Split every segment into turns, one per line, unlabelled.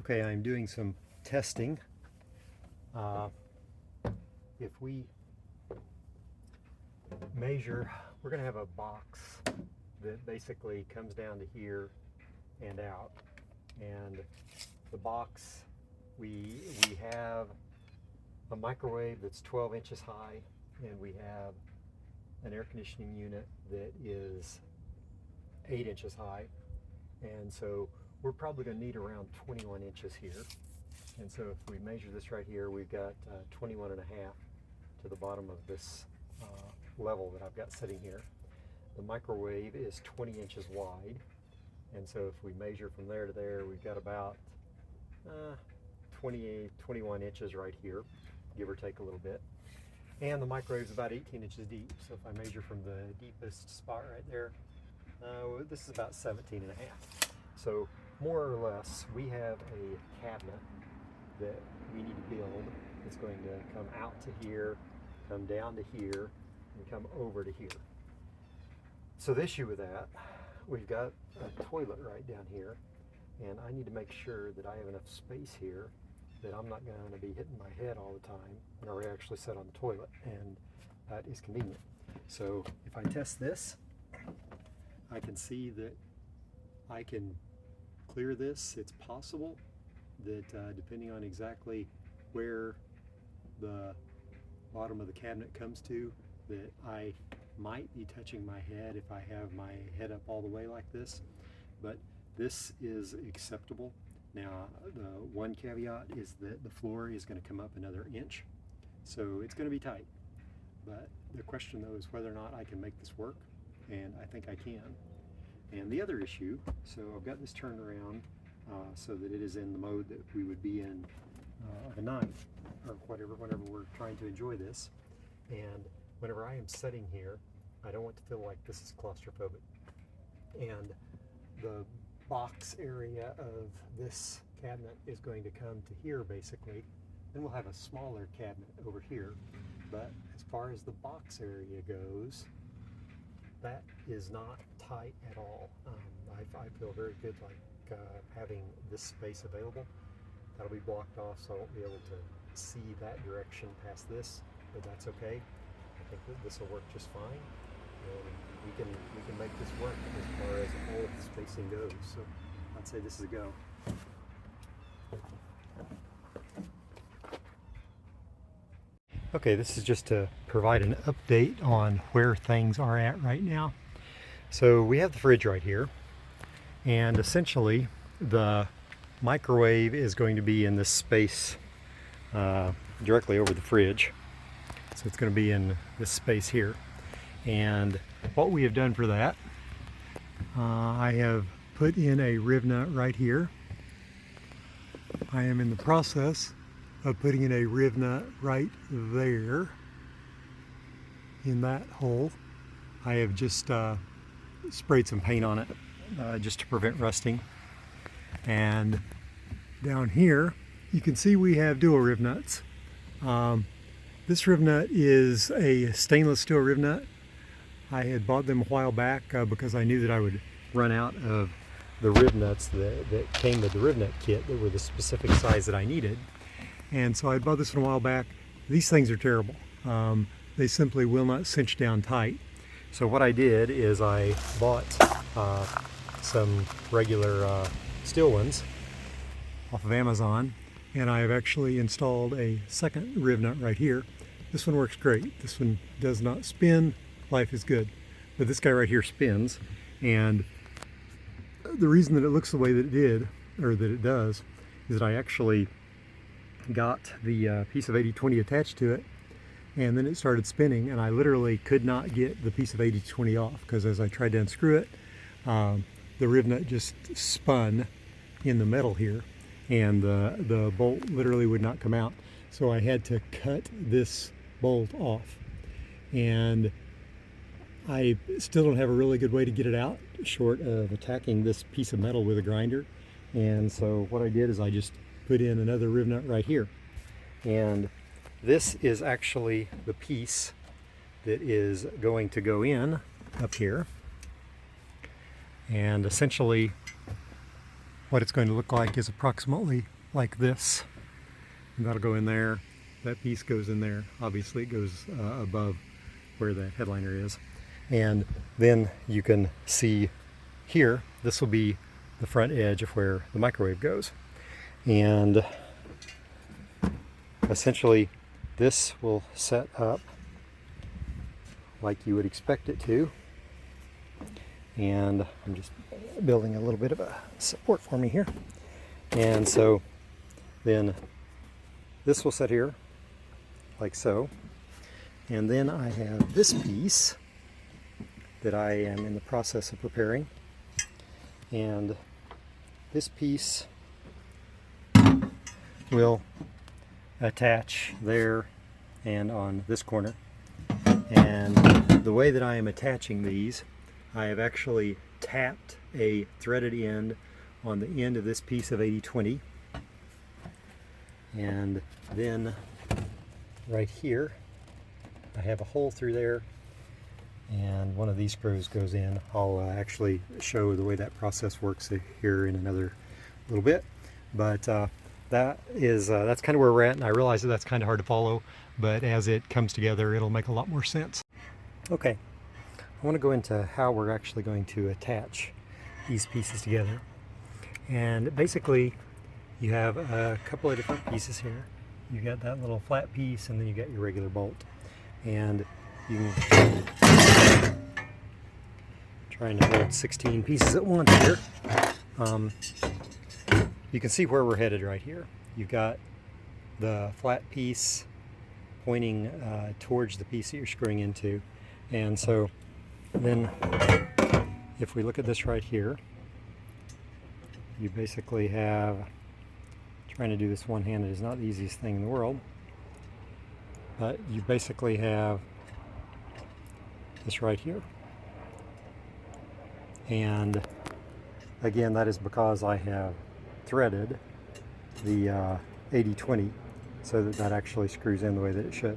Okay, I'm doing some testing. If we measure, we're going to have a box that basically comes down to here and out. And the box, we have a microwave that's 12 inches high, and we have an air conditioning unit that is 8 inches high. And so we're probably going to need around 21 inches here. And so if we measure this right here, we've got 21 and a half to the bottom of this level that I've got sitting here. The microwave is 20 inches wide. And so if we measure from there to there, we've got about 21 inches right here, give or take a little bit. And the microwave is about 18 inches deep. So if I measure from the deepest spot right there, this is about 17 and a half. So more or less, we have a cabinet that we need to build. It's going to come out to here, come down to here, and come over to here. So the issue with that, we've got a toilet right down here, and I need to make sure that I have enough space here that I'm not going to be hitting my head all the time, or actually sit on the toilet, and that is convenient. So if I test this, I can see that I can clear this. It's possible that depending on exactly where the bottom of the cabinet comes to, that I might be touching my head if I have my head up all the way like this, but this is acceptable. Now, the one caveat is that the floor is going to come up another inch, so it's going to be tight. But the question though is whether or not I can make this work, and I think I can. And the other issue, so I've got this turned around so that it is in the mode that we would be in of a night or whatever, whenever we're trying to enjoy this. And whenever I am sitting here, I don't want to feel like this is claustrophobic. And the box area of this cabinet is going to come to here basically. Then we'll have a smaller cabinet over here. But as far as the box area goes, that is not tight at all. I feel very good like having this space available. That'll be blocked off, so I won't be able to see that direction past this, but that's okay. I think that this will work just fine, and we can make this work as far as all of the spacing goes. So I'd say this is a go. Okay, this is just to provide an update on where things are at right now. So we have the fridge right here, and essentially the microwave is going to be in this space directly over the fridge. So it's going to be in this space here. And what we have done for that, I have put in a riv nut right here. I am in the process of putting in a riv nut right there in that hole. I have just sprayed some paint on it just to prevent rusting. And down here you can see we have dual riv nuts. This riv nut is a stainless steel riv nut. I had bought them a while back because I knew that I would run out of the riv nuts that came with the riv nut kit that were the specific size that I needed. And so I bought this one a while back. These things are terrible. They simply will not cinch down tight. So what I did is I bought some regular steel ones off of Amazon, and I have actually installed a second riv nut right here. This one works great. This one does not spin. Life is good. But this guy right here spins, and the reason that it looks the way that it did, or that it does, is that I actually got the piece of 80/20 attached to it, and then it started spinning, and I literally could not get the piece of 80/20 off, because as I tried to unscrew it, the riv nut just spun in the metal here, and the bolt literally would not come out. So I had to cut this bolt off, and I still don't have a really good way to get it out short of attacking this piece of metal with a grinder. And so what I did is I just put in another riv nut right here, and this is actually the piece that is going to go in up here. And essentially what it's going to look like is approximately like this. And that'll go in there. That piece goes in there. Obviously it goes above where the headliner is. And then you can see here, this will be the front edge of where the microwave goes. And essentially this will set up like you would expect it to. And I'm just building a little bit of a support for me here. And so then this will sit here like so. And then I have this piece that I am in the process of preparing. And this piece will attach there and on this corner. And the way that I am attaching these, I have actually tapped a threaded end on the end of this piece of 80/20. And then right here, I have a hole through there, and one of these screws goes in. I'll actually show the way that process works here in another little bit. But that's kind of where we're at, and I realize that that's kind of hard to follow, but as it comes together, it'll make a lot more sense. Okay, I want to go into how we're actually going to attach these pieces together. And basically, you have a couple of different pieces here. You got that little flat piece, and then you got your regular bolt. And you can trying to hold 16 pieces at once here. You can see where we're headed right here. You've got the flat piece pointing towards the piece that you're screwing into. And so then if we look at this right here, you basically have, trying to do this one-handed is not the easiest thing in the world, but you basically have this right here. And again, that is because I have threaded the 80/20 so that that actually screws in the way that it should.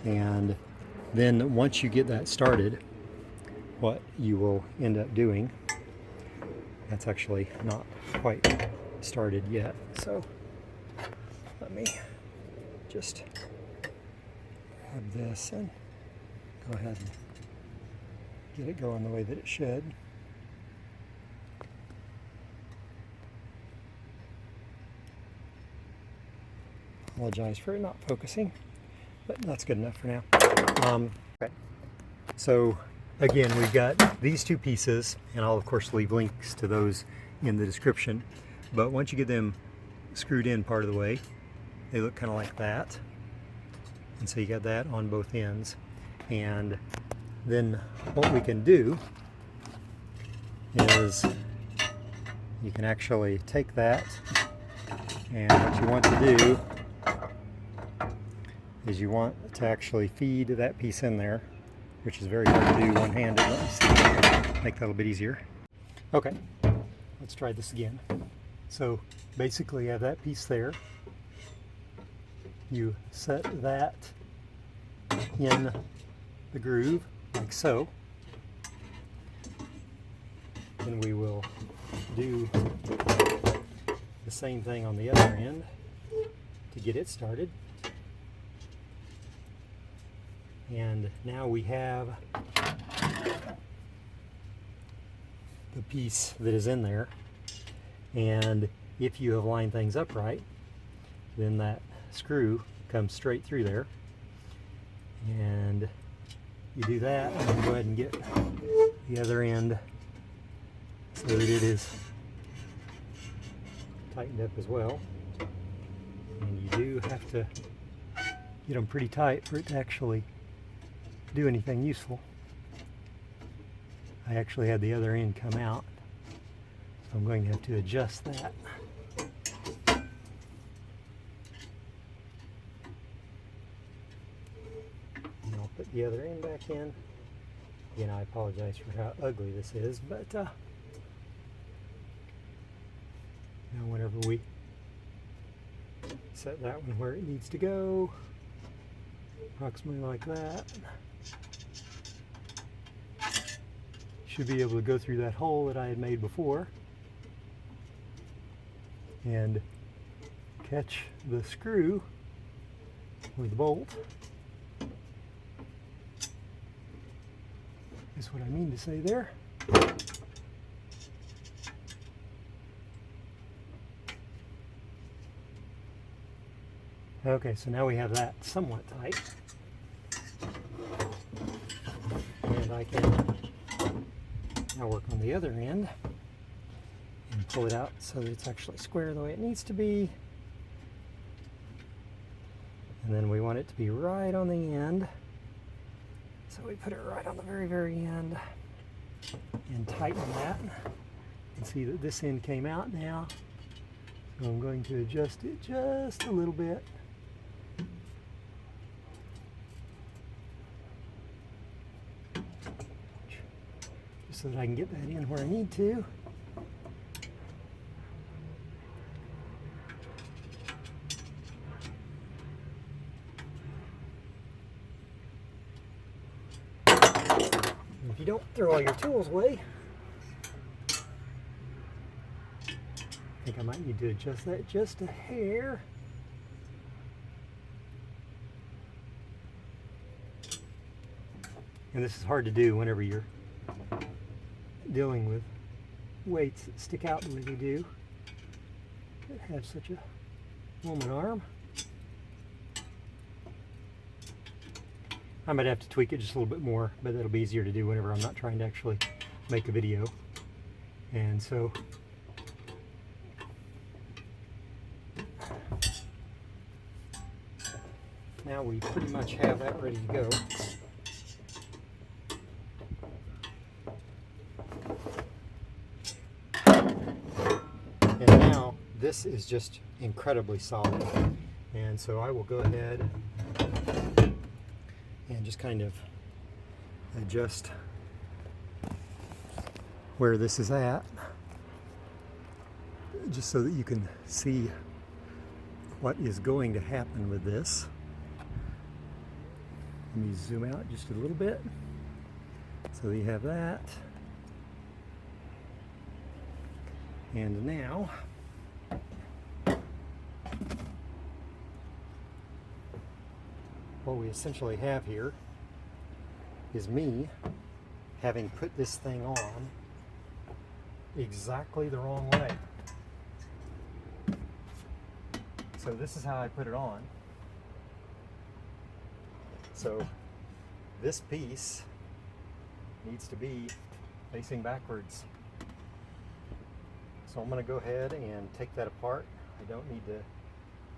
And then once you get that started, what you will end up doing, that's actually not quite started yet, so let me just grab this and go ahead and get it going the way that it should. Apologize for it not focusing, but that's good enough for now. Okay. So again, we've got these two pieces, and I'll of course leave links to those in the description. But once you get them screwed in part of the way, they look kind of like that. And so you got that on both ends. And then what we can do is you can actually take that, and what you want to do is you want to actually feed that piece in there, which is very hard to do one-handed. Let me see if I can make that a little bit easier. Okay, let's try this again. So basically you have that piece there. You set that in the groove like so. Then we will do the same thing on the other end to get it started. And now we have the piece that is in there. And if you have lined things up right, then that screw comes straight through there. And you do that, and then go ahead and get the other end so that it is tightened up as well. And you do have to get them pretty tight for it to actually do anything useful. I actually had the other end come out, so I'm going to have to adjust that. And I'll put the other end back in. Again, I apologize for how ugly this is, but now whenever we set that one where it needs to go, approximately like that, should be able to go through that hole that I had made before. and catch the screw or the bolt. Is what I mean to say there. Okay, so now we have that somewhat tight. And I can now work on the other end and pull it out so that it's actually square the way it needs to be. And then we want it to be right on the end. So we put it right on the very, very end and tighten that. You can see that this end came out now. So I'm going to adjust it just a little bit. Just so that I can get that in where I need to. If you don't throw all your tools away, I think I might need to adjust that just a hair. And this is hard to do whenever you're dealing with weights that stick out the way they do, that have such a woman arm. I might have to tweak it just a little bit more, but that'll be easier to do whenever I'm not trying to actually make a video. And so now we pretty much have that ready to go. And now this is just incredibly solid. And so I will go ahead and just kind of adjust where this is at, just so that you can see what is going to happen with this. Let me zoom out just a little bit so that you have that. And now what we essentially have here is me having put this thing on exactly the wrong way. So this is how I put it on. So this piece needs to be facing backwards. So I'm going to go ahead and take that apart. I don't need to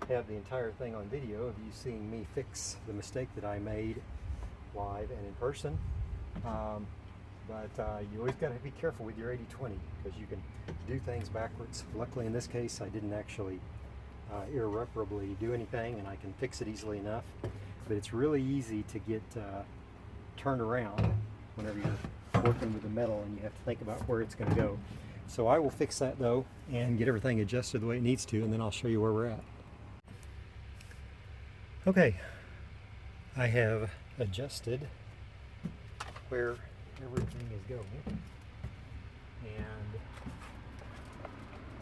have the entire thing on video of you seeing me fix the mistake that I made live and in person. But you always got to be careful with your 80-20 because you can do things backwards. Luckily in this case I didn't actually irreparably do anything and I can fix it easily enough. But it's really easy to get turned around whenever you're working with the metal and you have to think about where it's going to go. So I will fix that though and get everything adjusted the way it needs to, and then I'll show you where we're at. Okay, I have adjusted where everything is going, and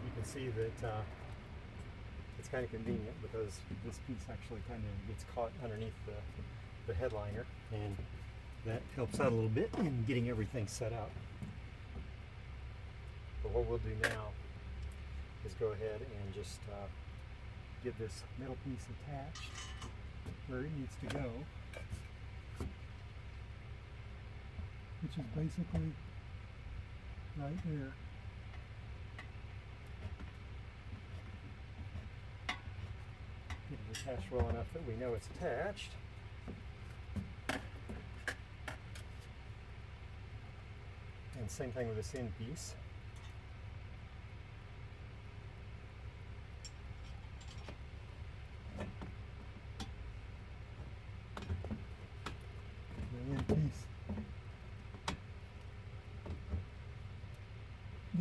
you can see that it's kind of convenient because this piece actually kind of gets caught underneath the headliner, and that helps out a little bit in getting everything set up. But what we'll do now is go ahead and just get this metal piece attached where it needs to go, which is basically right there. Get it attached well enough that we know it's attached. And same thing with this end piece. Piece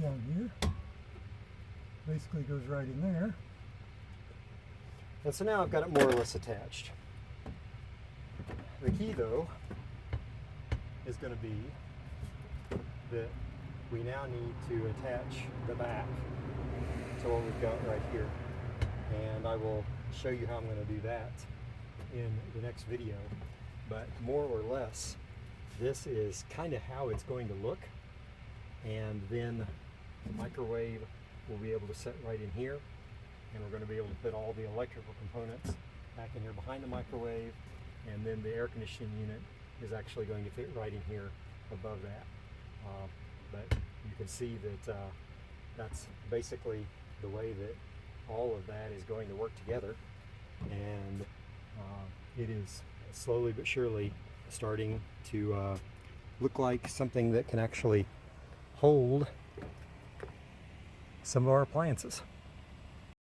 down here basically goes right in there, and so now I've got it more or less attached. The key though is going to be that we now need to attach the back. to what we've got right here. And I will show you how I'm going to do that in the next video. But more or less, this is kind of how it's going to look. And then the microwave will be able to sit right in here. And we're going to be able to put all the electrical components back in here behind the microwave. And then the air conditioning unit is actually going to fit right in here above that. But you can see that that's basically the way that all of that is going to work together. And it is slowly but surely starting to look like something that can actually hold some of our appliances.